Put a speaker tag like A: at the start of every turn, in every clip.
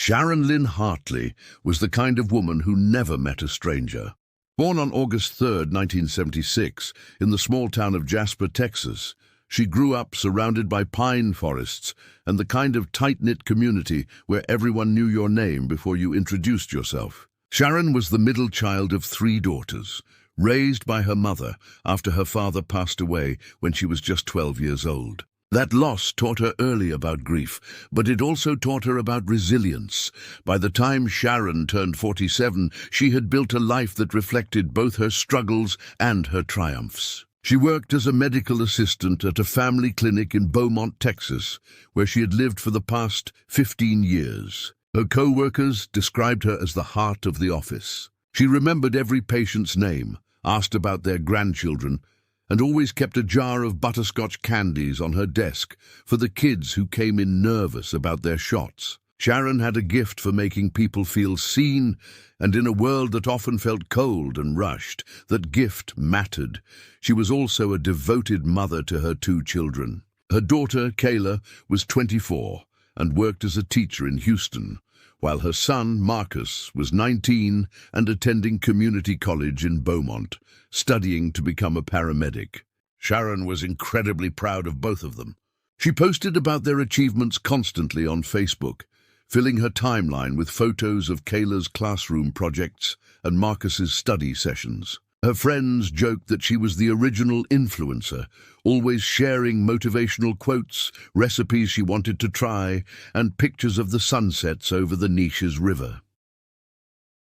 A: Sharon Lynn Hartley was the kind of woman who never met a stranger. Born on August 3, 1976, in the small town of Jasper, Texas, she grew up surrounded by pine forests and the kind of tight-knit community where everyone knew your name before you introduced yourself. Sharon was the middle child of 3 daughters, raised by her mother after her father passed away when she was just 12 years old. That loss taught her early about grief, but it also taught her about resilience. By the time Sharon turned 47, she had built a life that reflected both her struggles and her triumphs. She worked as a medical assistant at a family clinic in Beaumont, Texas, where she had lived for the past 15 years. Her co-workers described her as the heart of the office. She remembered every patient's name, asked about their grandchildren, and always kept a jar of butterscotch candies on her desk for the kids who came in nervous about their shots. Sharon had a gift for making people feel seen, and in a world that often felt cold and rushed, that gift mattered. She was also a devoted mother to her 2 children. Her daughter, Kayla, was 24 and worked as a teacher in Houston, while her son, Marcus, was 19 and attending community college in Beaumont, studying to become a paramedic. Sharon was incredibly proud of both of them. She posted about their achievements constantly on Facebook, filling her timeline with photos of Kayla's classroom projects and Marcus's study sessions. Her friends joked that she was the original influencer, always sharing motivational quotes, recipes she wanted to try, and pictures of the sunsets over the Neches River.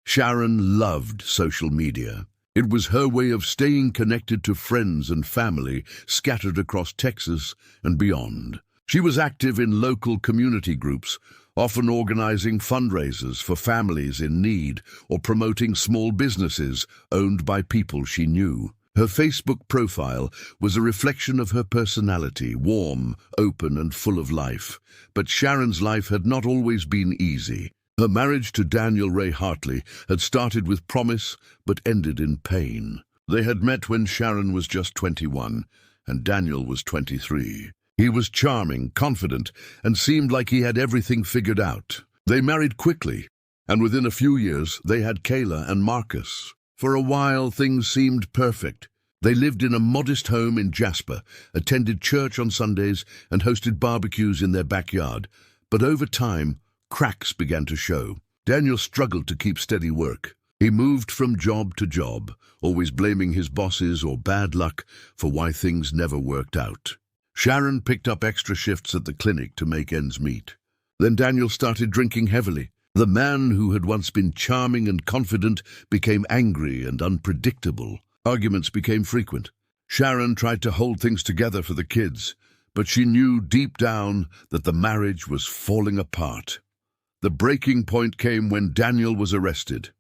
A: Sharon loved social media. It was her way of staying connected to friends and family scattered across Texas and beyond. She was active in local community groups, often organizing fundraisers for families in need or promoting small businesses owned by people she knew. Her Facebook profile was a reflection of her personality, warm, open, and full of life. But Sharon's life had not always been easy. Her marriage to Daniel Ray Hartley had started with promise but ended in pain. They had met when Sharon was just 21 and Daniel was 23. He was charming, confident, and seemed like he had everything figured out. They married quickly, and within a few years they had Kayla and Marcus. For a while things seemed perfect. They lived in a modest home in Jasper, attended church on Sundays, and hosted barbecues in their backyard. But over time, cracks began to show. Daniel struggled to keep steady work. He moved from job to job, always blaming his bosses or bad luck for why things never worked out. Sharon picked up extra shifts at the clinic to make ends meet. Then Daniel started drinking heavily. The man who had once been charming and confident became angry and unpredictable. Arguments became frequent. Sharon tried to hold things together for the kids, but she knew deep down that the marriage was falling apart. The breaking point came when Daniel was arrested.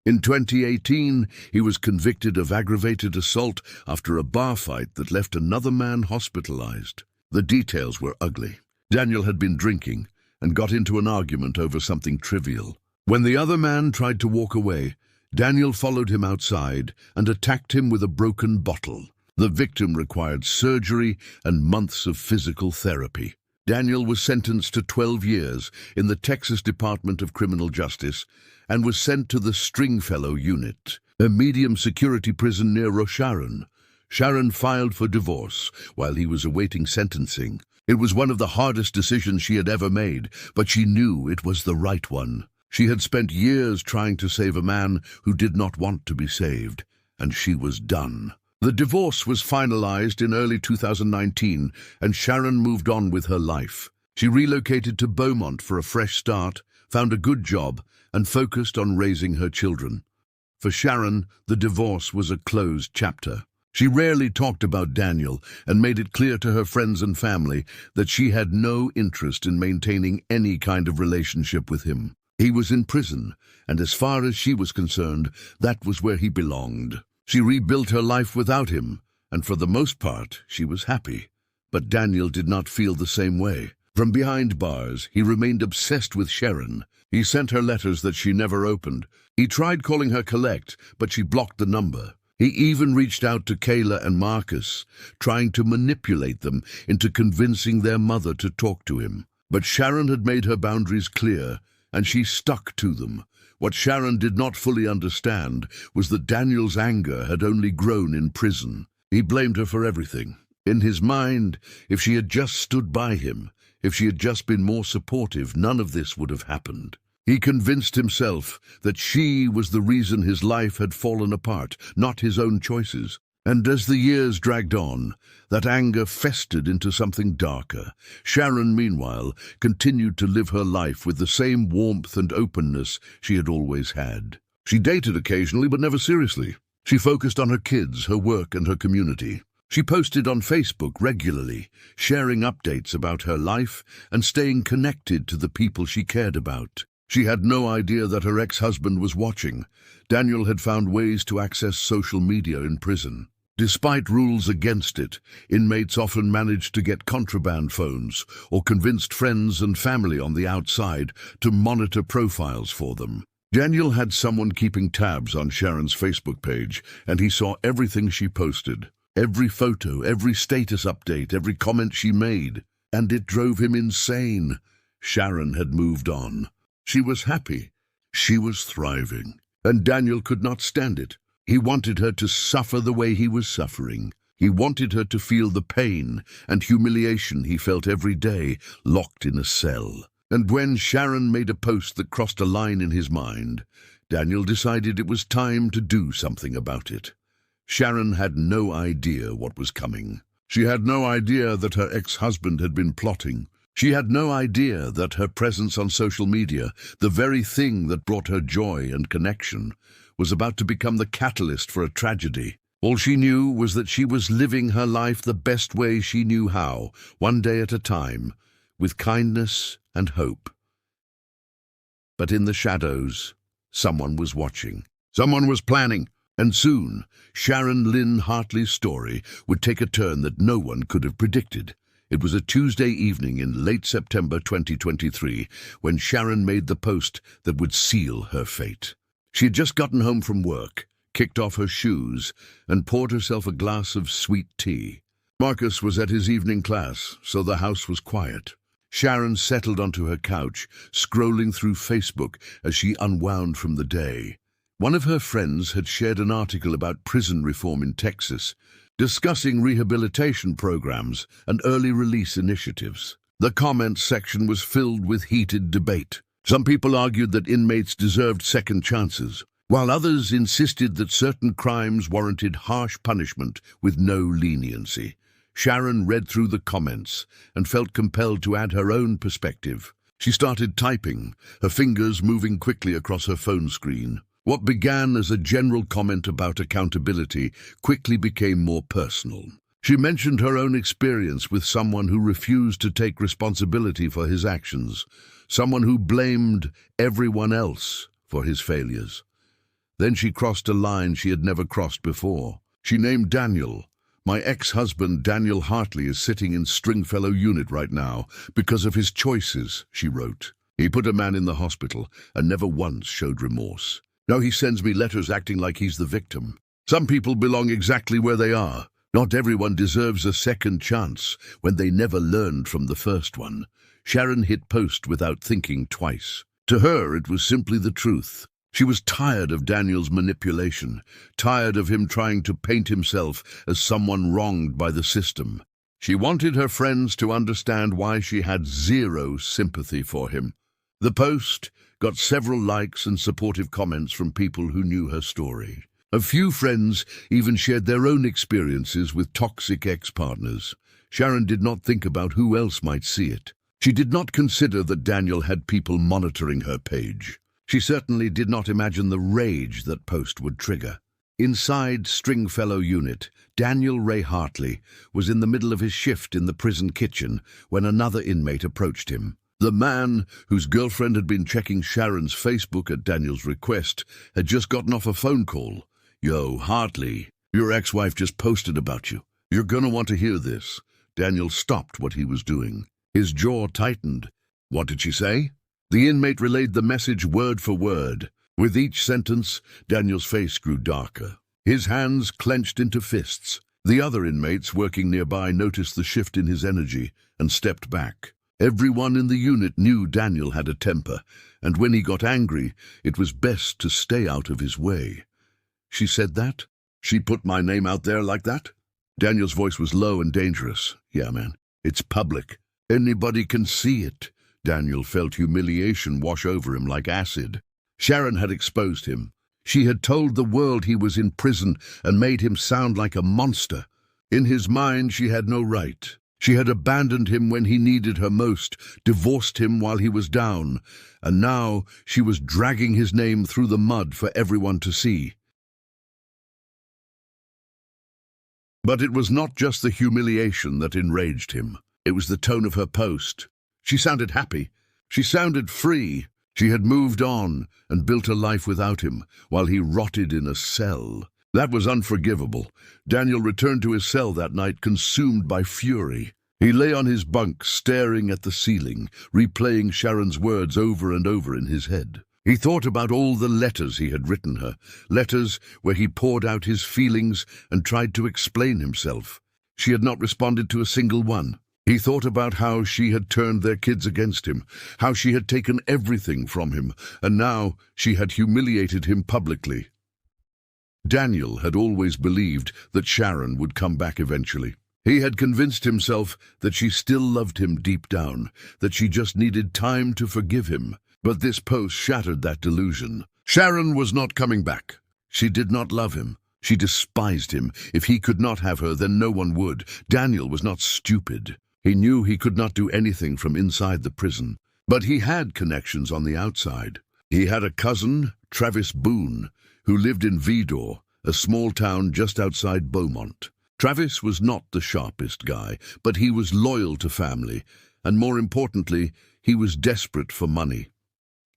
A: In 2018, he was convicted of aggravated assault after a bar fight that left another man hospitalized. The details were ugly. Daniel had been drinking and got into an argument over something trivial. When the other man tried to walk away, Daniel followed him outside and attacked him with a broken bottle. The victim required surgery and months of physical therapy. Daniel was sentenced to 12 years in the Texas Department of Criminal Justice and was sent to the Stringfellow Unit, a medium-security prison near Sharon. Sharon filed for divorce while he was awaiting sentencing. It was one of the hardest decisions she had ever made, but she knew it was the right one. She had spent years trying to save a man who did not want to be saved, and she was done. The divorce was finalized in early 2019, and Sharon moved on with her life. She relocated to Beaumont for a fresh start, found a good job, and focused on raising her children. For Sharon, the divorce was a closed chapter. She rarely talked about Daniel and made it clear to her friends and family that she had no interest in maintaining any kind of relationship with him. He was in prison, and as far as she was concerned, that was where he belonged. She rebuilt her life without him, and for the most part, she was happy. But Daniel did not feel the same way. From behind bars, he remained obsessed with Sharon. He sent her letters that she never opened. He tried calling her collect, but she blocked the number. He even reached out to Kayla and Marcus, trying to manipulate them into convincing their mother to talk to him. But Sharon had made her boundaries clear, and she stuck to them. What Sharon did not fully understand was that Daniel's anger had only grown in prison. He blamed her for everything. In his mind, if she had just stood by him, if she had just been more supportive, none of this would have happened. He convinced himself that she was the reason his life had fallen apart, not his own choices. And as the years dragged on, that anger festered into something darker. Sharon, meanwhile, continued to live her life with the same warmth and openness she had always had. She dated occasionally, but never seriously. She focused on her kids, her work, and her community. She posted on Facebook regularly, sharing updates about her life and staying connected to the people she cared about. She had no idea that her ex-husband was watching. Daniel had found ways to access social media in prison. Despite rules against it, inmates often managed to get contraband phones or convinced friends and family on the outside to monitor profiles for them. Daniel had someone keeping tabs on Sharon's Facebook page, and he saw everything she posted. Every photo, every status update, every comment she made. And it drove him insane. Sharon had moved on. She was happy. She was thriving. And Daniel could not stand it. He wanted her to suffer the way he was suffering. He wanted her to feel the pain and humiliation he felt every day, locked in a cell. And when Sharon made a post that crossed a line in his mind, Daniel decided it was time to do something about it. Sharon had no idea what was coming. She had no idea that her ex-husband had been plotting. She had no idea that her presence on social media, the very thing that brought her joy and connection, was about to become the catalyst for a tragedy. All she knew was that she was living her life the best way she knew how, one day at a time, with kindness and hope. But in the shadows, someone was watching. Someone was planning. And soon, Sharon Lynn Hartley's story would take a turn that no one could have predicted. It was a Tuesday evening in late September 2023 when Sharon made the post that would seal her fate. She had just gotten home from work, kicked off her shoes, and poured herself a glass of sweet tea. Marcus was at his evening class, so the house was quiet. Sharon settled onto her couch, scrolling through Facebook as she unwound from the day. One of her friends had shared an article about prison reform in Texas, discussing rehabilitation programs and early release initiatives. The comments section was filled with heated debate. Some people argued that inmates deserved second chances, while others insisted that certain crimes warranted harsh punishment with no leniency. Sharon read through the comments and felt compelled to add her own perspective. She started typing, her fingers moving quickly across her phone screen. What began as a general comment about accountability quickly became more personal. She mentioned her own experience with someone who refused to take responsibility for his actions, someone who blamed everyone else for his failures. Then she crossed a line she had never crossed before. She named Daniel. My ex-husband, Daniel Hartley, is sitting in Stringfellow unit right now because of his choices, she wrote. He put a man in the hospital and never once showed remorse. Now he sends me letters acting like he's the victim. Some people belong exactly where they are. Not everyone deserves a second chance when they never learned from the first one. Sharon hit post without thinking twice. To her, it was simply the truth. She was tired of Daniel's manipulation, tired of him trying to paint himself as someone wronged by the system. She wanted her friends to understand why she had zero sympathy for him. The post got several likes and supportive comments from people who knew her story. A few friends even shared their own experiences with toxic ex-partners. Sharon did not think about who else might see it. She did not consider that Daniel had people monitoring her page. She certainly did not imagine the rage that post would trigger. Inside Stringfellow unit, Daniel Ray Hartley was in the middle of his shift in the prison kitchen when another inmate approached him. The man, whose girlfriend had been checking Sharon's Facebook at Daniel's request, had just gotten off a phone call. "Yo, Hartley, your ex-wife just posted about you. You're gonna want to hear this." Daniel stopped what he was doing. His jaw tightened. What did she say? The inmate relayed the message word for word. With each sentence, Daniel's face grew darker. His hands clenched into fists. The other inmates working nearby noticed the shift in his energy and stepped back. Everyone in the unit knew Daniel had a temper, and when he got angry, it was best to stay out of his way. She said that? She put my name out there like that? Daniel's voice was low and dangerous. Yeah, man, it's public. Anybody can see it. Daniel felt humiliation wash over him like acid. Sharon had exposed him. She had told the world he was in prison and made him sound like a monster. In his mind, she had no right. She had abandoned him when he needed her most, divorced him while he was down, and now she was dragging his name through the mud for everyone to see. But it was not just the humiliation that enraged him. It was the tone of her post. She sounded happy. She sounded free. She had moved on and built a life without him, while he rotted in a cell. That was unforgivable. Daniel returned to his cell that night, consumed by fury. He lay on his bunk, staring at the ceiling, replaying Sharon's words over and over in his head. He thought about all the letters he had written her, letters where he poured out his feelings and tried to explain himself. She had not responded to a single one. He thought about how she had turned their kids against him, how she had taken everything from him, and now she had humiliated him publicly. Daniel had always believed that Sharon would come back eventually. He had convinced himself that she still loved him deep down, that she just needed time to forgive him. But this post shattered that delusion. Sharon was not coming back. She did not love him. She despised him. If he could not have her, then no one would. Daniel was not stupid. He knew he could not do anything from inside the prison. But he had connections on the outside. He had a cousin, Travis Boone, who lived in Vidor, a small town just outside Beaumont. Travis was not the sharpest guy, but he was loyal to family, and more importantly, he was desperate for money.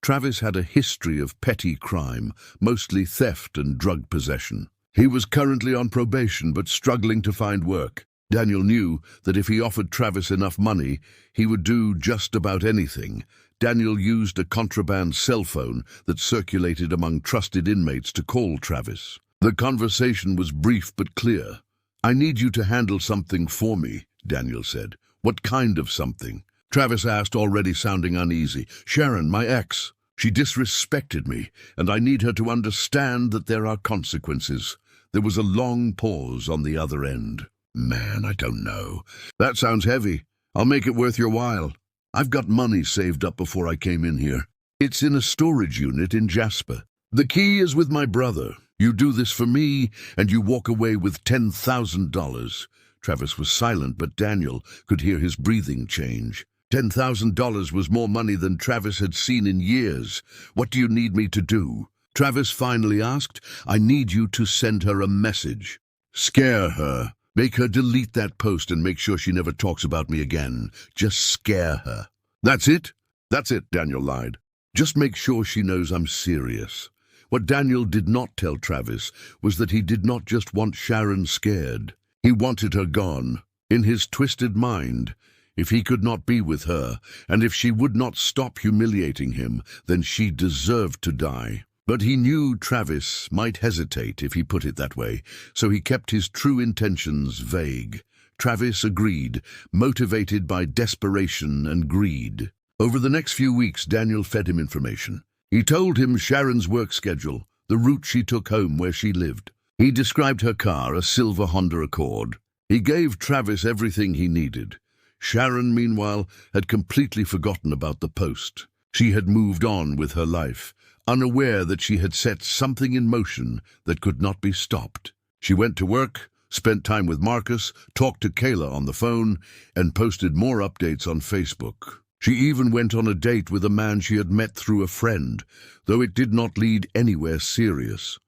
A: Travis had a history of petty crime, mostly theft and drug possession. He was currently on probation but struggling to find work. Daniel knew that if he offered Travis enough money, he would do just about anything. Daniel used a contraband cell phone that circulated among trusted inmates to call Travis. The conversation was brief but clear. "I need you to handle something for me," Daniel said. "What kind of something?" Travis asked, already sounding uneasy. "Sharon, my ex. She disrespected me, and I need her to understand that there are consequences." There was a long pause on the other end. "Man, I don't know. That sounds heavy. I'll make it worth your while. I've got money saved up before I came in here. It's in a storage unit in Jasper. The key is with my brother. You do this for me, and you walk away with $10,000. Travis was silent, but Daniel could hear his breathing change. $10,000 was more money than Travis had seen in years. "What do you need me to do?" Travis finally asked. "I need you to send her a message. Scare her. Make her delete that post and make sure she never talks about me again. Just scare her." "That's it?" "That's it," Daniel lied. "Just make sure she knows I'm serious." What Daniel did not tell Travis was that he did not just want Sharon scared. He wanted her gone. In his twisted mind, if he could not be with her, and if she would not stop humiliating him, then she deserved to die. But he knew Travis might hesitate if he put it that way, so he kept his true intentions vague. Travis agreed, motivated by desperation and greed. Over the next few weeks, Daniel fed him information. He told him Sharon's work schedule, the route she took home where she lived. He described her car, a silver Honda Accord. He gave Travis everything he needed. Sharon, meanwhile, had completely forgotten about the post. She had moved on with her life, unaware that she had set something in motion that could not be stopped. She went to work, spent time with Marcus, talked to Kayla on the phone, and posted more updates on Facebook. She even went on a date with a man she had met through a friend, though it did not lead anywhere serious.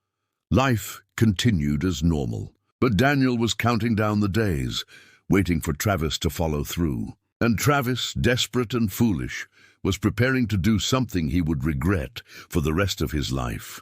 A: Life continued as normal, but Daniel was counting down the days, waiting for Travis to follow through. And Travis, desperate and foolish, was preparing to do something he would regret for the rest of his life.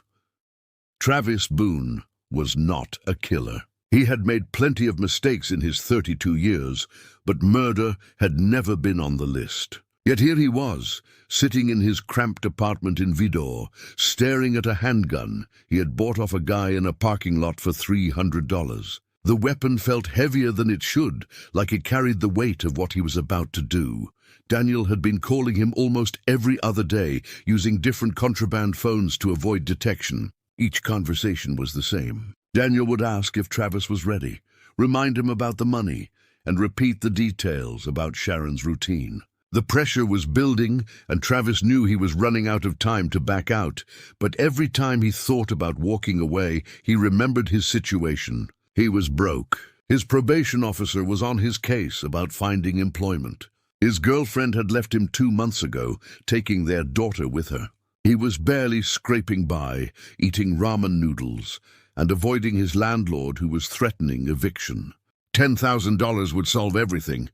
A: Travis Boone was not a killer. He had made plenty of mistakes in his 32 years, but murder had never been on the list. Yet here he was, sitting in his cramped apartment in Vidor, staring at a handgun he had bought off a guy in a parking lot for $300. The weapon felt heavier than it should, like it carried the weight of what he was about to do. Daniel had been calling him almost every other day, using different contraband phones to avoid detection. Each conversation was the same. Daniel would ask if Travis was ready, remind him about the money, and repeat the details about Sharon's routine. The pressure was building, and Travis knew he was running out of time to back out, but every time he thought about walking away, he remembered his situation. He was broke. His probation officer was on his case about finding employment. His girlfriend had left him 2 months ago, taking their daughter with her. He was barely scraping by, eating ramen noodles, and avoiding his landlord who was threatening eviction. $10,000 would solve everything.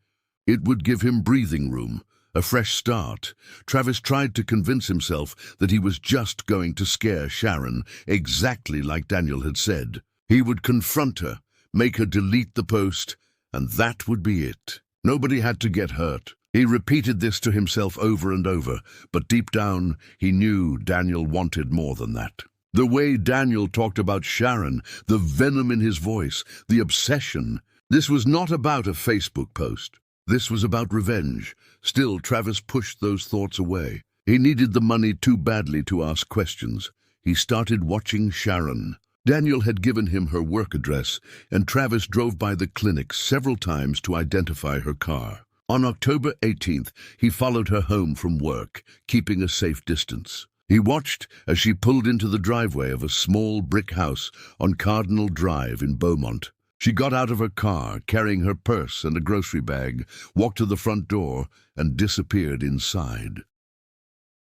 A: It would give him breathing room, a fresh start. Travis tried to convince himself that he was just going to scare Sharon, exactly like Daniel had said. He would confront her, make her delete the post, and that would be it. Nobody had to get hurt. He repeated this to himself over and over, but deep down, he knew Daniel wanted more than that. The way Daniel talked about Sharon, the venom in his voice, the obsession. This was not about a Facebook post. This was about revenge. Still, Travis pushed those thoughts away. He needed the money too badly to ask questions. He started watching Sharon. Daniel had given him her work address, and Travis drove by the clinic several times to identify her car. On October 18th, he followed her home from work, keeping a safe distance. He watched as she pulled into the driveway of a small brick house on Cardinal Drive in Beaumont. She got out of her car, carrying her purse and a grocery bag, walked to the front door, and disappeared inside.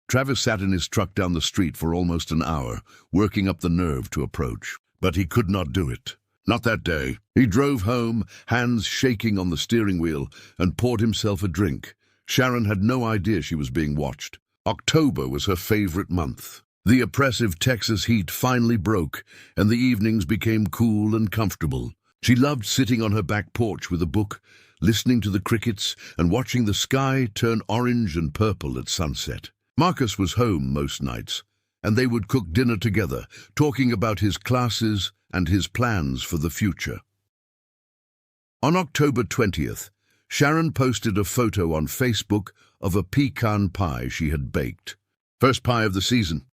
A: Travis sat in his truck down the street for almost an hour, working up the nerve to approach. But he could not do it. Not that day. He drove home, hands shaking on the steering wheel, and poured himself a drink. Sharon had no idea she was being watched. October was her favorite month. The oppressive Texas heat finally broke, and the evenings became cool and comfortable. She loved sitting on her back porch with a book, listening to the crickets, and watching the sky turn orange and purple at sunset. Marcus was home most nights, and they would cook dinner together, talking about his classes and his plans for the future. On October 20th, Sharon posted a photo on Facebook of a pecan pie she had baked. "First pie of the season,"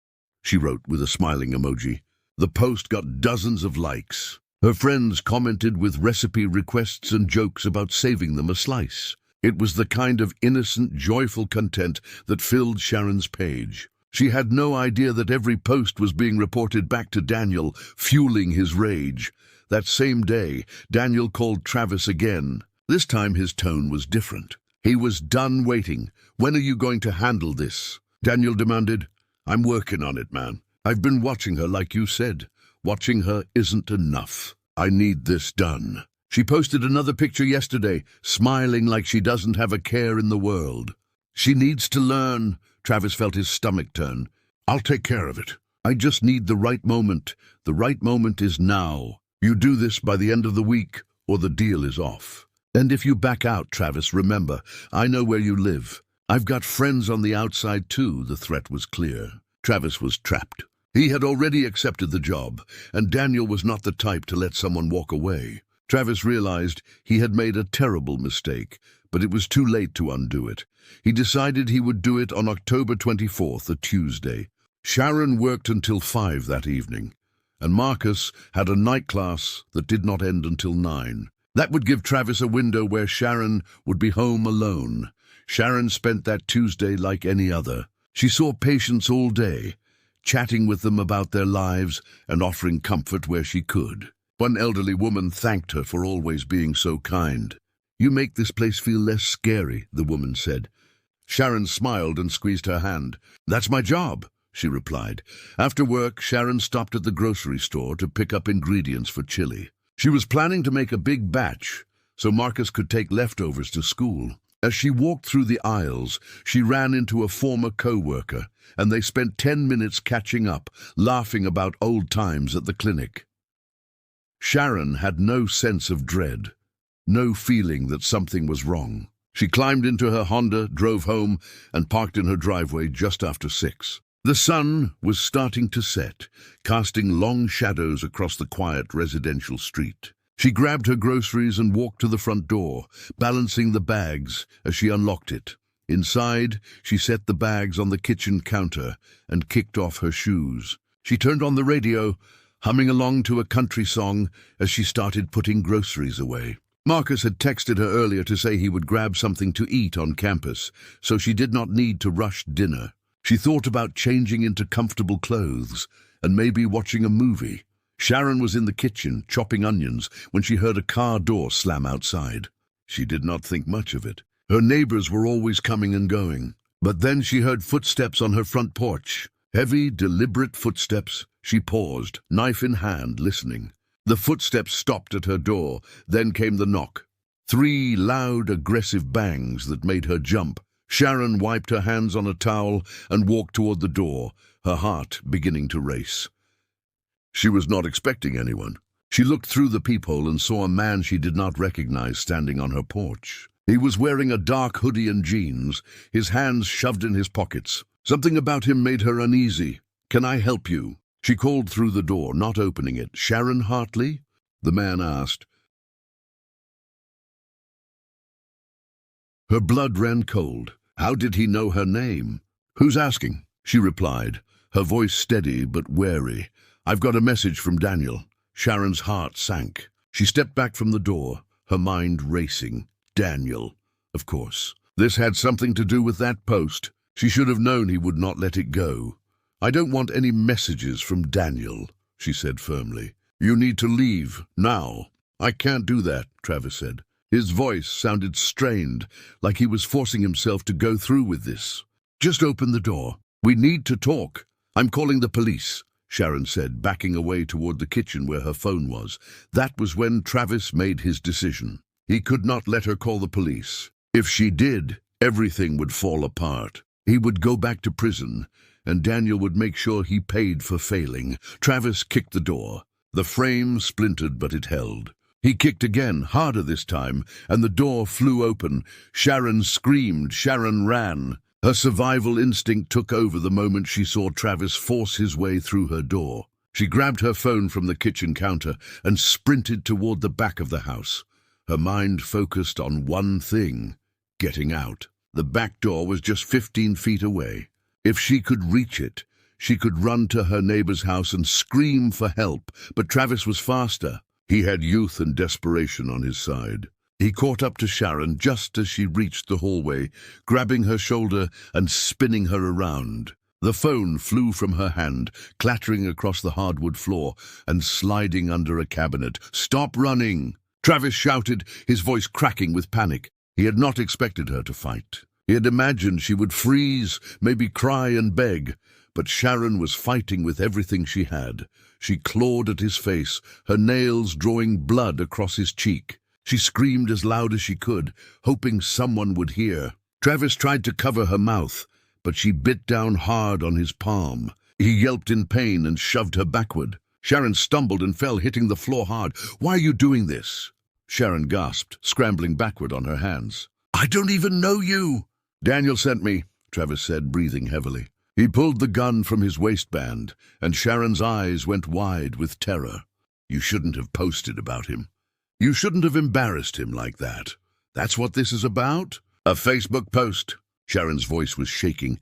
A: she wrote with a smiling emoji. The post got dozens of likes. Her friends commented with recipe requests and jokes about saving them a slice. It was the kind of innocent, joyful content that filled Sharon's page. She had no idea that every post was being reported back to Daniel, fueling his rage. That same day, Daniel called Travis again. This time his tone was different. He was done waiting. "When are you going to handle this?" Daniel demanded. "I'm working on it, man. I've been watching her like you said. Watching her isn't enough. I need this done." She posted another picture yesterday, smiling like she doesn't have a care in the world. "She needs to learn." Travis felt his stomach turn. "I'll take care of it. I just need the right moment. The right moment is now. You do this by the end of the week, or the deal is off. And if you back out, Travis, remember, I know where you live. I've got friends on the outside too." The threat was clear. Travis was trapped. He had already accepted the job, and Daniel was not the type to let someone walk away. Travis realized he had made a terrible mistake, but it was too late to undo it. He decided he would do it on October 24th, a Tuesday. Sharon worked until 5 that evening, and Marcus had a night class that did not end until 9. That would give Travis a window where Sharon would be home alone. Sharon spent that Tuesday like any other. She saw patients all day, chatting with them about their lives and offering comfort where she could. One elderly woman thanked her for always being so kind. "You make this place feel less scary," the woman said. Sharon smiled and squeezed her hand. "That's my job," she replied. After work, Sharon stopped at the grocery store to pick up ingredients for chili. She was planning to make a big batch, so Marcus could take leftovers to school. As she walked through the aisles, she ran into a former co-worker, and they spent 10 minutes catching up, laughing about old times at the clinic. Sharon had no sense of dread, no feeling that something was wrong. She climbed into her Honda, drove home, and parked in her driveway just after 6. The sun was starting to set, casting long shadows across the quiet residential street. She grabbed her groceries and walked to the front door, balancing the bags as she unlocked it. Inside, she set the bags on the kitchen counter and kicked off her shoes. She turned on the radio, humming along to a country song as she started putting groceries away. Marcus had texted her earlier to say he would grab something to eat on campus, so she did not need to rush dinner. She thought about changing into comfortable clothes and maybe watching a movie. Sharon was in the kitchen, chopping onions, when she heard a car door slam outside. She did not think much of it. Her neighbors were always coming and going. But then she heard footsteps on her front porch. Heavy, deliberate footsteps. She paused, knife in hand, listening. The footsteps stopped at her door, then came the knock. 3 loud, aggressive bangs that made her jump. Sharon wiped her hands on a towel and walked toward the door, her heart beginning to race. She was not expecting anyone. She looked through the peephole and saw a man she did not recognize standing on her porch. He was wearing a dark hoodie and jeans, his hands shoved in his pockets. Something about him made her uneasy. "Can I help you?" She called through the door, not opening it. "Sharon Hartley?" The man asked. Her blood ran cold. How did he know her name? "Who's asking?" she replied, her voice steady but wary. "I've got a message from Daniel." Sharon's heart sank. She stepped back from the door, her mind racing. Daniel, of course. This had something to do with that post. She should have known he would not let it go. "I don't want any messages from Daniel," she said firmly. "You need to leave, now." "I can't do that," Travis said. His voice sounded strained, like he was forcing himself to go through with this. "Just open the door. We need to talk." "I'm calling the police," Sharon said, backing away toward the kitchen where her phone was. That was when Travis made his decision. He could not let her call the police. If she did, everything would fall apart. He would go back to prison, and Daniel would make sure he paid for failing. Travis kicked the door. The frame splintered, but it held. He kicked again, harder this time, and the door flew open. Sharon screamed. Sharon ran. Her survival instinct took over the moment she saw Travis force his way through her door. She grabbed her phone from the kitchen counter and sprinted toward the back of the house. Her mind focused on one thing: getting out. The back door was just 15 feet away. If she could reach it, she could run to her neighbor's house and scream for help, but Travis was faster. He had youth and desperation on his side. He caught up to Sharon just as she reached the hallway, grabbing her shoulder and spinning her around. The phone flew from her hand, clattering across the hardwood floor and sliding under a cabinet. "Stop running!" Travis shouted, his voice cracking with panic. He had not expected her to fight. He had imagined she would freeze, maybe cry and beg. But Sharon was fighting with everything she had. She clawed at his face, her nails drawing blood across his cheek. She screamed as loud as she could, hoping someone would hear. Travis tried to cover her mouth, but she bit down hard on his palm. He yelped in pain and shoved her backward. Sharon stumbled and fell, hitting the floor hard. "Why are you doing this?" Sharon gasped, scrambling backward on her hands. "I don't even know you." "Daniel sent me," Travis said, breathing heavily. He pulled the gun from his waistband, and Sharon's eyes went wide with terror. "You shouldn't have posted about him. You shouldn't have embarrassed him like that. That's what this is about? A Facebook post." Sharon's voice was shaking,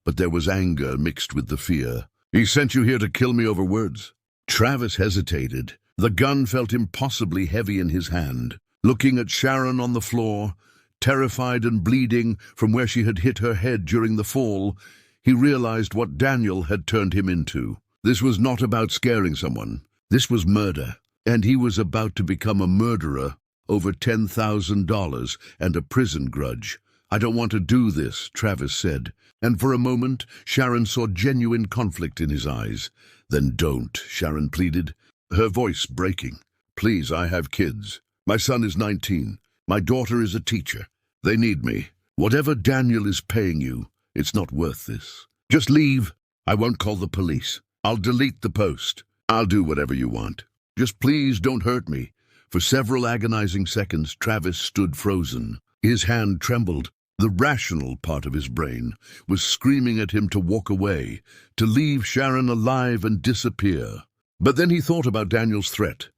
A: but there was anger mixed with the fear. "He sent you here to kill me over words." Travis hesitated. The gun felt impossibly heavy in his hand. Looking at Sharon on the floor, terrified and bleeding from where she had hit her head during the fall, he realized what Daniel had turned him into. This was not about scaring someone. This was murder. And he was about to become a murderer over $10,000 and a prison grudge. "I don't want to do this," Travis said. And for a moment, Sharon saw genuine conflict in his eyes. "Then don't," Sharon pleaded, her voice breaking. "Please, I have kids. My son is 19. My daughter is a teacher. They need me. Whatever Daniel is paying you, it's not worth this. Just leave. I won't call the police. I'll delete the post. I'll do whatever you want. Just please don't hurt me." For several agonizing seconds, Travis stood frozen. His hand trembled. The rational part of his brain was screaming at him to walk away, to leave Sharon alive and disappear. But then he thought about Daniel's threat.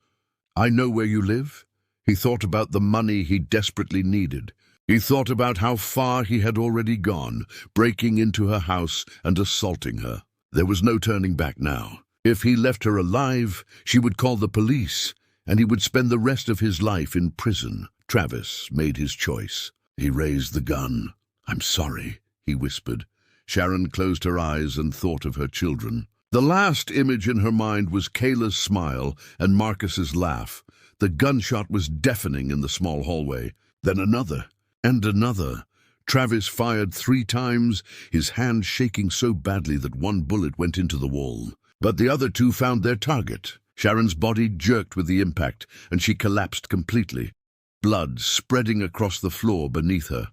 A: "I know where you live." He thought about the money he desperately needed. He thought about how far he had already gone, breaking into her house and assaulting her. There was no turning back now. If he left her alive, she would call the police, and he would spend the rest of his life in prison. Travis made his choice. He raised the gun. "I'm sorry," he whispered. Sharon closed her eyes and thought of her children. The last image in her mind was Kayla's smile and Marcus's laugh. The gunshot was deafening in the small hallway. Then another, and another. Travis fired 3 times, his hand shaking so badly that one bullet went into the wall. But the other 2 found their target. Sharon's body jerked with the impact, and she collapsed completely, blood spreading across the floor beneath her.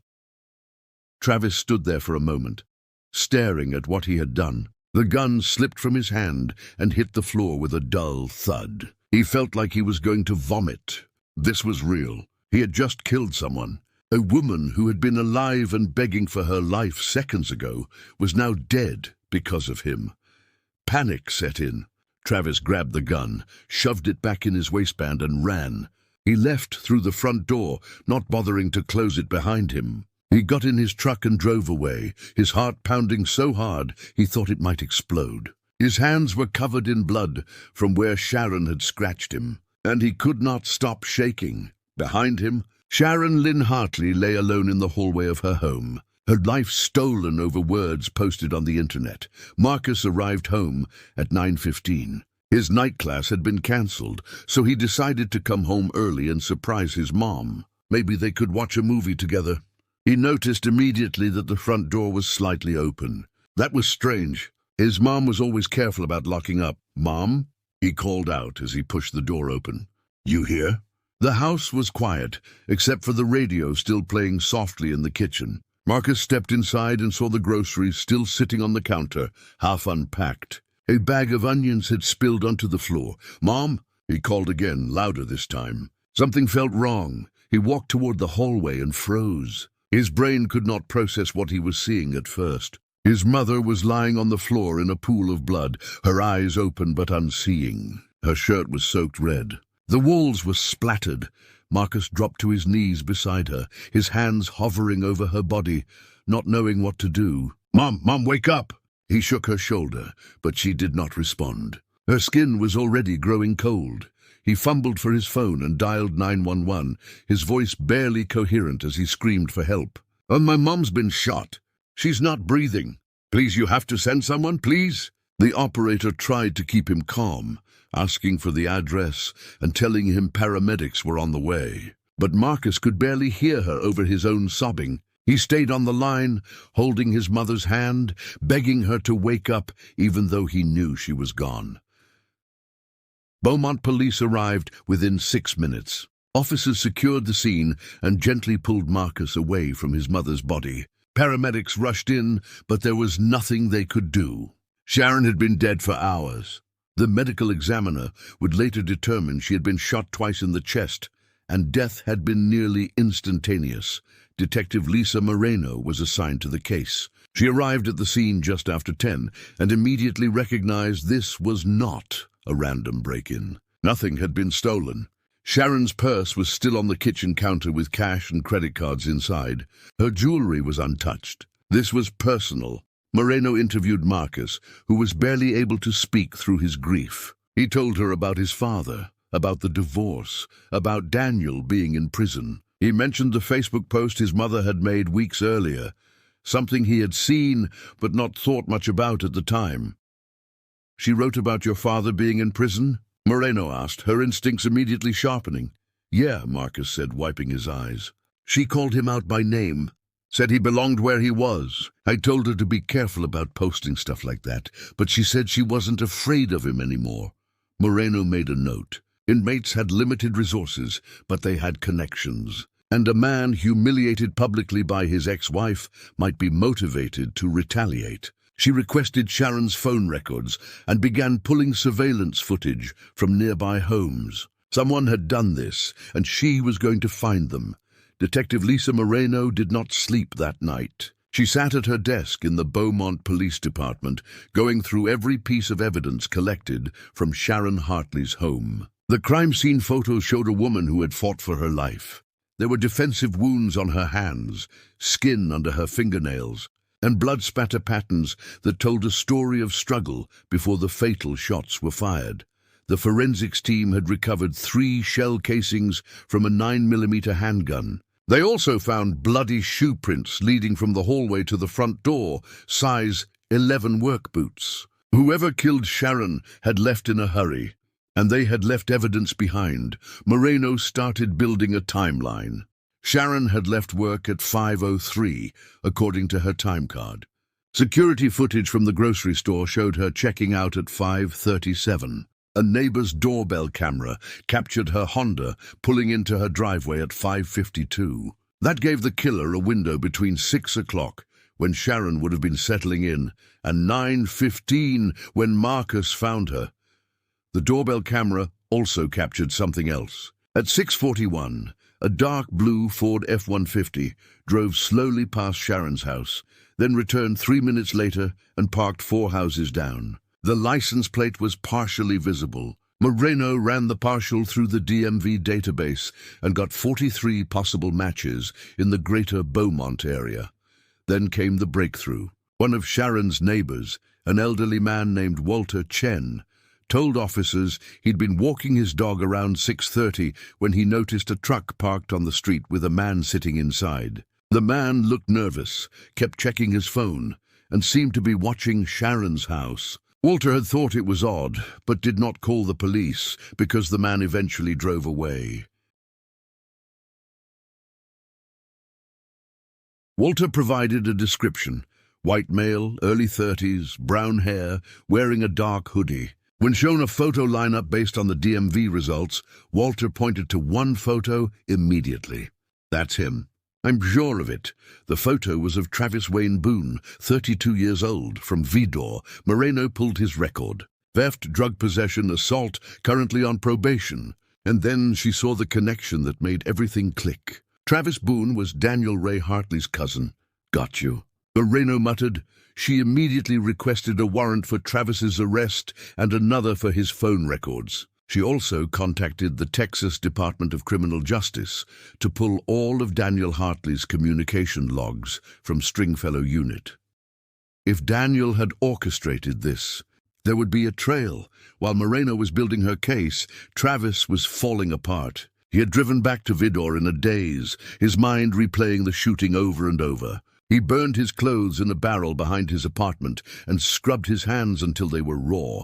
A: Travis stood there for a moment, staring at what he had done. The gun slipped from his hand and hit the floor with a dull thud. He felt like he was going to vomit. This was real. He had just killed someone. A woman who had been alive and begging for her life seconds ago was now dead because of him. Panic set in. Travis grabbed the gun, shoved it back in his waistband and ran. He left through the front door, not bothering to close it behind him. He got in his truck and drove away, his heart pounding so hard he thought it might explode. His hands were covered in blood from where Sharon had scratched him, and he could not stop shaking. Behind him, Sharon Lynn Hartley lay alone in the hallway of her home, her life stolen over words posted on the internet. Marcus arrived home at 9:15. His night class had been cancelled, so he decided to come home early and surprise his mom. Maybe they could watch a movie together. He noticed immediately that the front door was slightly open. That was strange. His mom was always careful about locking up. "Mom?" he called out as he pushed the door open. "You here?" The house was quiet, except for the radio still playing softly in the kitchen. Marcus stepped inside and saw the groceries still sitting on the counter, half unpacked. A bag of onions had spilled onto the floor. "Mom?" he called again, louder this time. Something felt wrong. He walked toward the hallway and froze. His brain could not process what he was seeing at first. His mother was lying on the floor in a pool of blood, her eyes open but unseeing. Her shirt was soaked red. The walls were splattered. Marcus dropped to his knees beside her, his hands hovering over her body, not knowing what to do. Mom, wake up!" He shook her shoulder, but she did not respond. Her skin was already growing cold. He fumbled for his phone and dialed 911, his voice barely coherent as he screamed for help. "My mom's been shot. She's not breathing. Please, you have to send someone, please." The operator tried to keep him calm, asking for the address and telling him paramedics were on the way. But Marcus could barely hear her over his own sobbing. He stayed on the line, holding his mother's hand, begging her to wake up, even though he knew she was gone. Beaumont police arrived within 6 minutes. Officers secured the scene and gently pulled Marcus away from his mother's body. Paramedics rushed in, but there was nothing they could do. Sharon had been dead for hours. The medical examiner would later determine she had been shot twice in the chest, and death had been nearly instantaneous. Detective Lisa Moreno was assigned to the case. She arrived at the scene just after 10 and immediately recognized this was not a random break-in. Nothing had been stolen. Sharon's purse was still on the kitchen counter with cash and credit cards inside. Her jewelry was untouched. This was personal. Moreno interviewed Marcus, who was barely able to speak through his grief. He told her about his father, about the divorce, about Daniel being in prison. He mentioned the Facebook post his mother had made weeks earlier, something he had seen but not thought much about at the time. "She wrote about your father being in prison?" Moreno asked, her instincts immediately sharpening. "Yeah," Marcus said, wiping his eyes. "She called him out by name, said he belonged where he was. I told her to be careful about posting stuff like that, but she said she wasn't afraid of him anymore." Moreno made a note. Inmates had limited resources, but they had connections, and a man humiliated publicly by his ex-wife might be motivated to retaliate. She requested Sharon's phone records and began pulling surveillance footage from nearby homes. Someone had done this, and she was going to find them. Detective Lisa Moreno did not sleep that night. She sat at her desk in the Beaumont Police Department, going through every piece of evidence collected from Sharon Hartley's home. The crime scene photos showed a woman who had fought for her life. There were defensive wounds on her hands, skin under her fingernails, and blood spatter patterns that told a story of struggle before the fatal shots were fired. The forensics team had recovered 3 shell casings from a 9mm handgun. They also found bloody shoe prints leading from the hallway to the front door, size 11 work boots. Whoever killed Sharon had left in a hurry, and they had left evidence behind. Moreno started building a timeline. Sharon had left work at 5:03, according to her time card. Security footage from the grocery store showed her checking out at 5:37. A neighbor's doorbell camera captured her Honda pulling into her driveway at 5:52. That gave the killer a window between 6 o'clock, when Sharon would have been settling in, and 9:15 when Marcus found her. The doorbell camera also captured something else. At 6:41, a dark blue Ford F-150 drove slowly past Sharon's house, then returned 3 minutes later and parked 4 houses down. The license plate was partially visible. Moreno ran the partial through the DMV database and got 43 possible matches in the greater Beaumont area. Then came the breakthrough. One of Sharon's neighbors, an elderly man named Walter Chen, told officers he'd been walking his dog around 6:30 when he noticed a truck parked on the street with a man sitting inside. The man looked nervous, kept checking his phone, and seemed to be watching Sharon's house. Walter had thought it was odd, but did not call the police because the man eventually drove away. Walter provided a description: white male, early 30s, brown hair, wearing a dark hoodie. When shown a photo lineup based on the DMV results, Walter pointed to one photo immediately. That's him. I'm sure of it. The photo was of Travis Wayne Boone, 32 years old, from Vidor. Moreno pulled his record. Theft, drug possession, assault, currently on probation. And then she saw the connection that made everything click. Travis Boone was Daniel Ray Hartley's cousin. Got you. Moreno muttered. She immediately requested a warrant for Travis's arrest and another for his phone records. She also contacted the Texas Department of Criminal Justice to pull all of Daniel Hartley's communication logs from Stringfellow Unit. If Daniel had orchestrated this, there would be a trail. While Moreno was building her case, Travis was falling apart. He had driven back to Vidor in a daze, his mind replaying the shooting over and over. He burned his clothes in a barrel behind his apartment and scrubbed his hands until they were raw.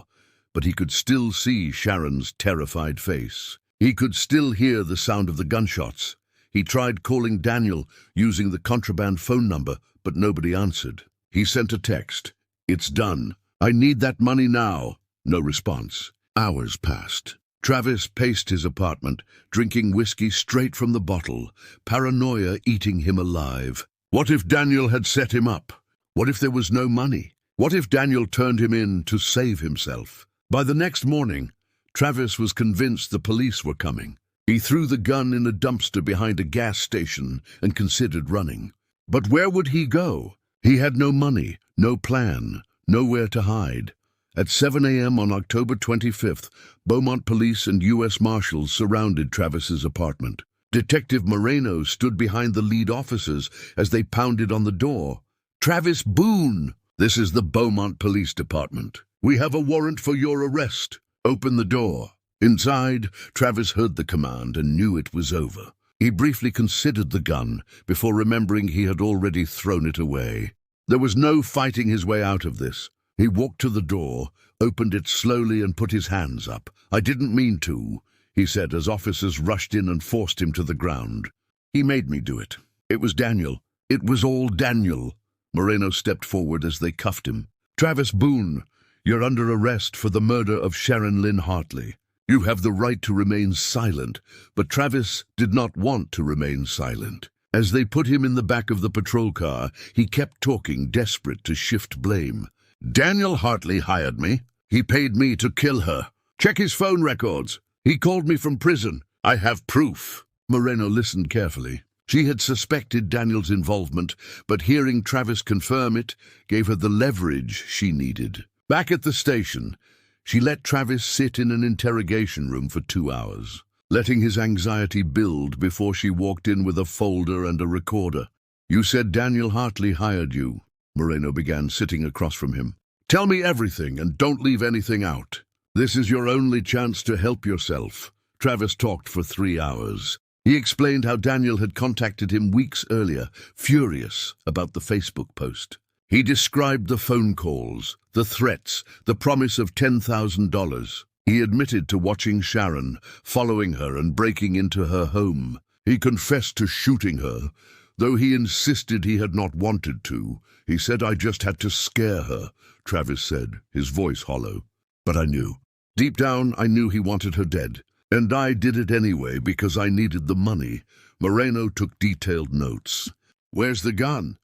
A: But he could still see Sharon's terrified face. He could still hear the sound of the gunshots. He tried calling Daniel using the contraband phone number, but nobody answered. He sent a text. It's done. I need that money now. No response. Hours passed. Travis paced his apartment, drinking whiskey straight from the bottle, paranoia eating him alive. What if Daniel had set him up? What if there was no money? What if Daniel turned him in to save himself? By the next morning, Travis was convinced the police were coming. He threw the gun in a dumpster behind a gas station and considered running. But where would he go? He had no money, no plan, nowhere to hide. At 7 a.m. on October 25th, Beaumont police and U.S. Marshals surrounded Travis's apartment. Detective Moreno stood behind the lead officers as they pounded on the door. Travis Boone! This is the Beaumont Police Department. We have a warrant for your arrest. Open the door. Inside, Travis heard the command and knew it was over. He briefly considered the gun before remembering he had already thrown it away. There was no fighting his way out of this. He walked to the door, opened it slowly and put his hands up. I didn't mean to, he said as officers rushed in and forced him to the ground. He made me do it. It was Daniel. It was all Daniel. Moreno stepped forward as they cuffed him. Travis Boone, you're under arrest for the murder of Sharon Lynn Hartley. You have the right to remain silent, but Travis did not want to remain silent. As they put him in the back of the patrol car, he kept talking, desperate to shift blame. Daniel Hartley hired me. He paid me to kill her. Check his phone records. He called me from prison. I have proof. Moreno listened carefully. She had suspected Daniel's involvement, but hearing Travis confirm it gave her the leverage she needed. Back at the station, she let Travis sit in an interrogation room for 2 hours. letting his anxiety build before she walked in with a folder and a recorder. "You said Daniel Hartley hired you," Moreno began, sitting across from him. "Tell me everything and don't leave anything out. This is your only chance to help yourself." Travis talked for 3 hours. He explained how Daniel had contacted him weeks earlier, furious about the Facebook post. He described the phone calls, the threats, the promise of $10,000. He admitted to watching Sharon, following her and breaking into her home. He confessed to shooting her, though he insisted he had not wanted to. "He said I just had to scare her," Travis said, his voice hollow. "But I knew. Deep down, I knew he wanted her dead. And I did it anyway because I needed the money." Moreno took detailed notes. "Where's the gun?"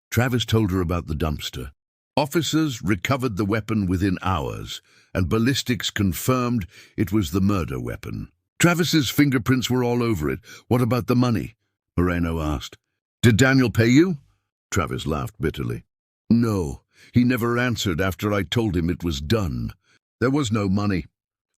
A: Travis told her about the dumpster. Officers recovered the weapon within hours, and ballistics confirmed it was the murder weapon. "Travis's fingerprints were all over it. What about the money?" Moreno asked. "Did Daniel pay you?" Travis laughed bitterly. "No, he never answered after I told him it was done. There was no money.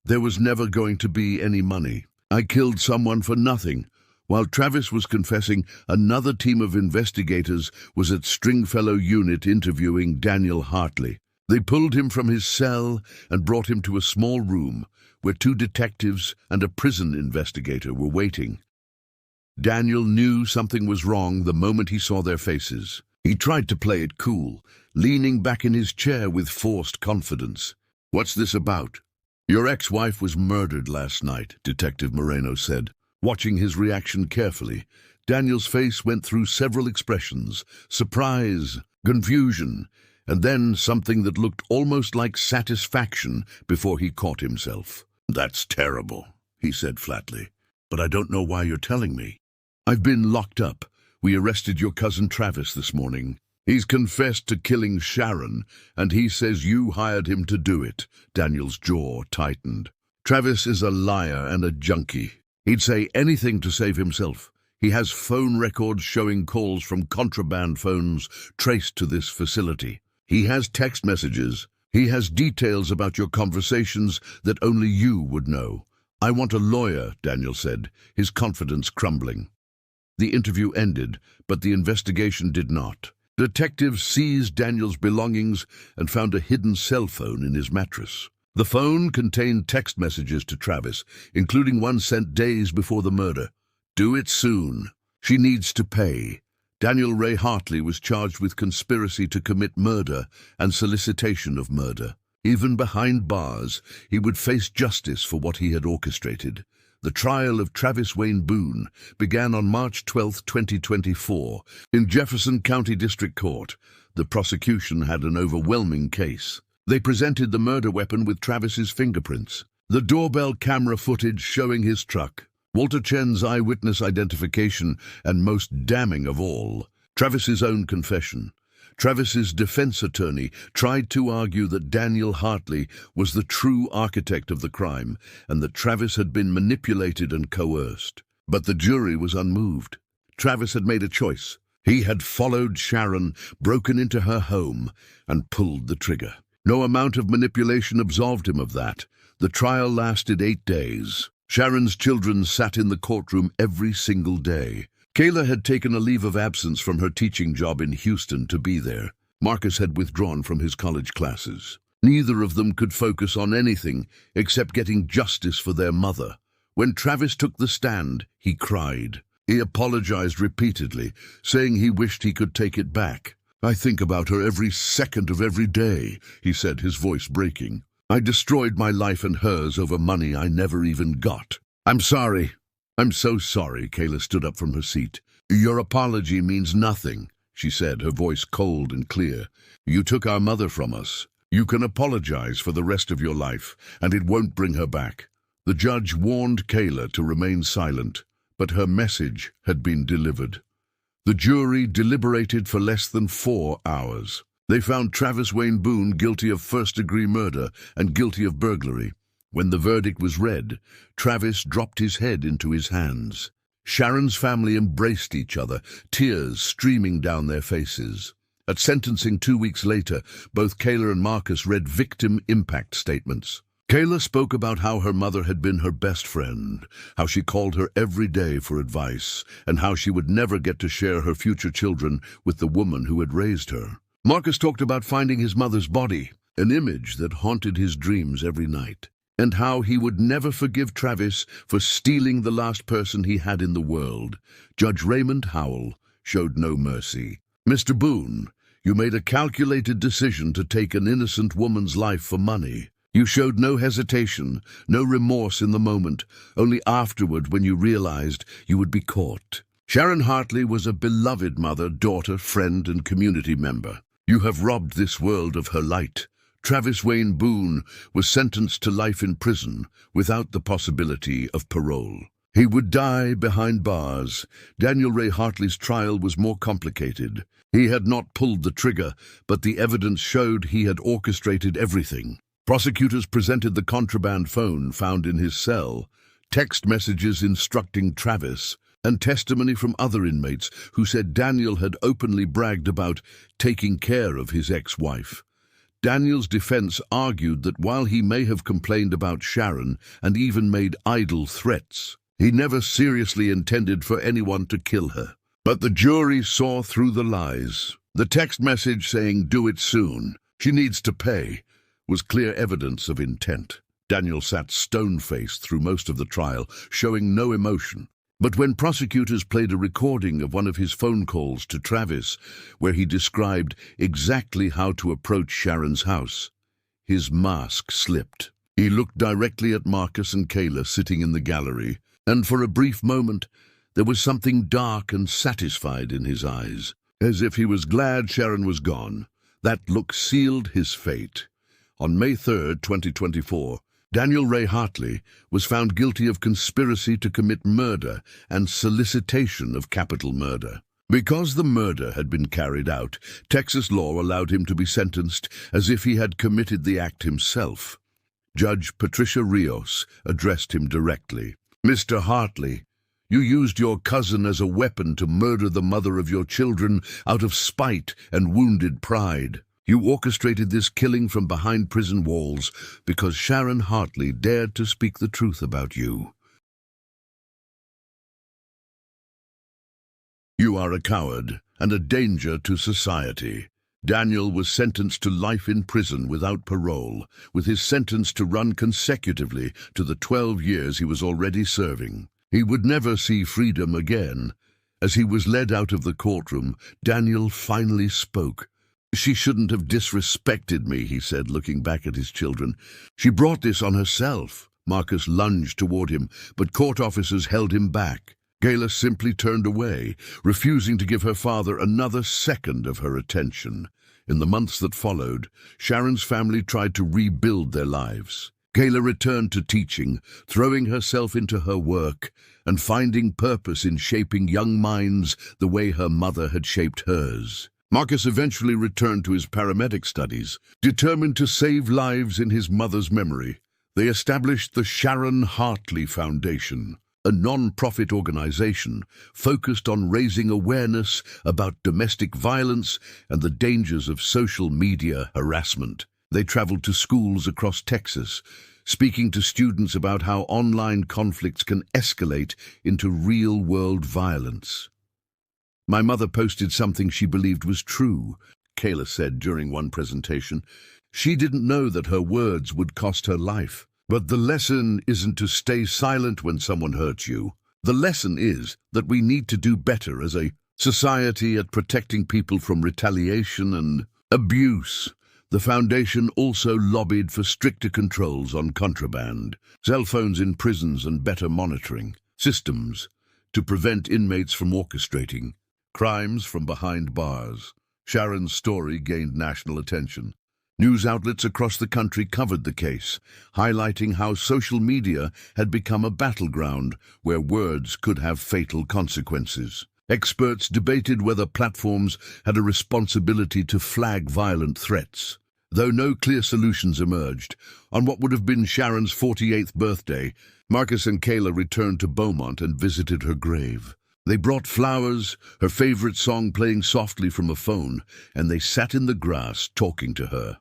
A: There was never going to be any money. I killed someone for nothing." While Travis was confessing, another team of investigators was at Stringfellow Unit interviewing Daniel Hartley. They pulled him from his cell and brought him to a small room where 2 detectives and a prison investigator were waiting. Daniel knew something was wrong the moment he saw their faces. He tried to play it cool, leaning back in his chair with forced confidence. "What's this about?" "Your ex-wife was murdered last night," Detective Moreno said. Watching his reaction carefully, Daniel's face went through several expressions: surprise, confusion, and then something that looked almost like satisfaction before he caught himself. "That's terrible," he said flatly. "But I don't know why you're telling me." "I've been locked up. We arrested your cousin Travis this morning. He's confessed to killing Sharon, and he says you hired him to do it." Daniel's jaw tightened. "Travis is a liar and a junkie. He'd say anything to save himself. He has phone records showing calls from contraband phones traced to this facility. He has text messages. He has details about your conversations that only you would know. I want a lawyer," Daniel said, his confidence crumbling. The interview ended, but the investigation did not. Detectives seized Daniel's belongings and found a hidden cell phone in his mattress. The phone contained text messages to Travis, including one sent days before the murder. "Do it soon. She needs to pay." Daniel Ray Hartley was charged with conspiracy to commit murder and solicitation of murder. Even behind bars, he would face justice for what he had orchestrated. The trial of Travis Wayne Boone began on March 12, 2024, in Jefferson County District Court. The prosecution had an overwhelming case. They presented the murder weapon with Travis's fingerprints, the doorbell camera footage showing his truck, Walter Chen's eyewitness identification, and most damning of all, Travis's own confession. Travis's defense attorney tried to argue that Daniel Hartley was the true architect of the crime and that Travis had been manipulated and coerced. But the jury was unmoved. Travis had made a choice. He had followed Sharon, broken into her home, and pulled the trigger. No amount of manipulation absolved him of that. The trial lasted 8 days. Sharon's children sat in the courtroom every single day. Kayla had taken a leave of absence from her teaching job in Houston to be there. Marcus had withdrawn from his college classes. Neither of them could focus on anything except getting justice for their mother. When Travis took the stand, he cried. He apologized repeatedly, saying he wished he could take it back. "I think about her every second of every day," he said, his voice breaking. "I destroyed my life and hers over money I never even got. I'm sorry. I'm so sorry." Kayla stood up from her seat. "Your apology means nothing," she said, her voice cold and clear. "You took our mother from us. You can apologize for the rest of your life, and it won't bring her back." The judge warned Kayla to remain silent, but her message had been delivered. The jury deliberated for less than 4 hours. They found Travis Wayne Boone guilty of first-degree murder and guilty of burglary. When the verdict was read, Travis dropped his head into his hands. Sharon's family embraced each other, tears streaming down their faces. At sentencing 2 weeks later, both Kayla and Marcus read victim impact statements. Kayla spoke about how her mother had been her best friend, how she called her every day for advice, and how she would never get to share her future children with the woman who had raised her. Marcus talked about finding his mother's body, an image that haunted his dreams every night, and how he would never forgive Travis for stealing the last person he had in the world. Judge Raymond Howell showed no mercy. "Mr. Boone, you made a calculated decision to take an innocent woman's life for money. You showed no hesitation, no remorse in the moment, only afterward when you realized you would be caught. Sharon Hartley was a beloved mother, daughter, friend, and community member. You have robbed this world of her light." Travis Wayne Boone was sentenced to life in prison without the possibility of parole. He would die behind bars. Daniel Ray Hartley's trial was more complicated. He had not pulled the trigger, but the evidence showed he had orchestrated everything. Prosecutors presented the contraband phone found in his cell, text messages instructing Travis, and testimony from other inmates who said Daniel had openly bragged about taking care of his ex-wife. Daniel's defense argued that while he may have complained about Sharon and even made idle threats, he never seriously intended for anyone to kill her. But the jury saw through the lies. The text message saying, "Do it soon, she needs to pay," was clear evidence of intent. Daniel sat stone-faced through most of the trial, showing no emotion. But when prosecutors played a recording of one of his phone calls to Travis, where he described exactly how to approach Sharon's house, his mask slipped. He looked directly at Marcus and Kayla sitting in the gallery, and for a brief moment there was something dark and satisfied in his eyes, as if he was glad Sharon was gone. That look sealed his fate. On May 3, 2024, Daniel Ray Hartley was found guilty of conspiracy to commit murder and solicitation of capital murder. Because the murder had been carried out, Texas law allowed him to be sentenced as if he had committed the act himself. Judge Patricia Rios addressed him directly. "Mr. Hartley, you used your cousin as a weapon to murder the mother of your children out of spite and wounded pride. You orchestrated this killing from behind prison walls because Sharon Hartley dared to speak the truth about you. You are a coward and a danger to society." Daniel was sentenced to life in prison without parole, with his sentence to run consecutively to the 12 years he was already serving. He would never see freedom again. As he was led out of the courtroom, Daniel finally spoke. "She shouldn't have disrespected me," he said, looking back at his children. "She brought this on herself." Marcus lunged toward him, but court officers held him back. Kayla simply turned away, refusing to give her father another second of her attention. In the months that followed, Sharon's family tried to rebuild their lives. Kayla returned to teaching, throwing herself into her work and finding purpose in shaping young minds the way her mother had shaped hers. Marcus eventually returned to his paramedic studies, determined to save lives in his mother's memory. They established the Sharon Hartley Foundation, a non-profit organization focused on raising awareness about domestic violence and the dangers of social media harassment. They traveled to schools across Texas, speaking to students about how online conflicts can escalate into real-world violence. "My mother posted something she believed was true," Kayla said during one presentation. "She didn't know that her words would cost her life. But the lesson isn't to stay silent when someone hurts you. The lesson is that we need to do better as a society at protecting people from retaliation and abuse." The foundation also lobbied for stricter controls on contraband, cell phones in prisons, and better monitoring systems to prevent inmates from orchestrating crimes from behind bars. Sharon's story gained national attention. News outlets across the country covered the case, highlighting how social media had become a battleground where words could have fatal consequences. Experts debated whether platforms had a responsibility to flag violent threats. Though no clear solutions emerged, on what would have been Sharon's 48th birthday, Marcus and Kayla returned to Beaumont and visited her grave. They brought flowers, her favorite song playing softly from a phone, and they sat in the grass talking to her.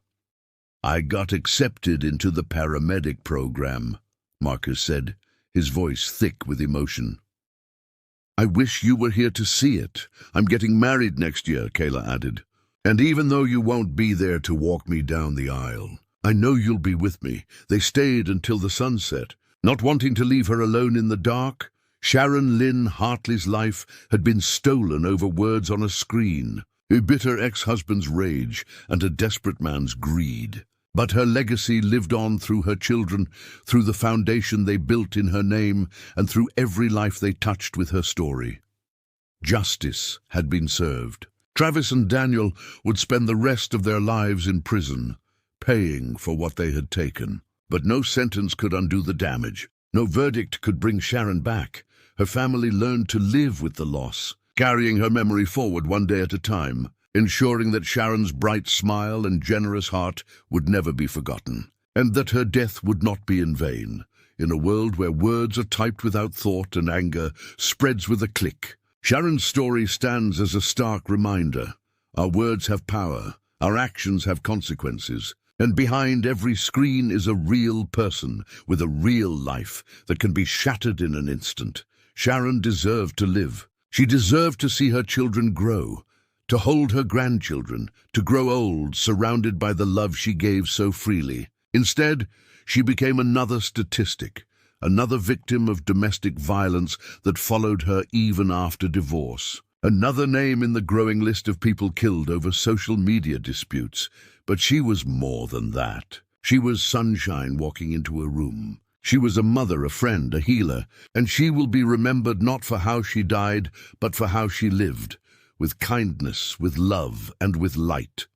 A: "I got accepted into the paramedic program," Marcus said, his voice thick with emotion. "I wish you were here to see it. I'm getting married next year," Kayla added. "And even though you won't be there to walk me down the aisle, I know you'll be with me." They stayed until the sunset. Not wanting to leave her alone in the dark, Sharon Lynn Hartley's life had been stolen over words on a screen, a bitter ex-husband's rage and a desperate man's greed. But her legacy lived on through her children, through the foundation they built in her name, and through every life they touched with her story. Justice had been served. Travis and Daniel would spend the rest of their lives in prison, paying for what they had taken. But no sentence could undo the damage. No verdict could bring Sharon back. Her family learned to live with the loss, carrying her memory forward one day at a time, ensuring that Sharon's bright smile and generous heart would never be forgotten, and that her death would not be in vain. In a world where words are typed without thought and anger spreads with a click, Sharon's story stands as a stark reminder. Our words have power, our actions have consequences, and behind every screen is a real person with a real life that can be shattered in an instant. Sharon deserved to live. She deserved to see her children grow, to hold her grandchildren, to grow old, surrounded by the love she gave so freely. Instead, she became another statistic, another victim of domestic violence that followed her even after divorce. Another name in the growing list of people killed over social media disputes. But she was more than that. She was sunshine walking into a room. She was a mother, a friend, a healer, and she will be remembered not for how she died, but for how she lived, with kindness, with love, and with light.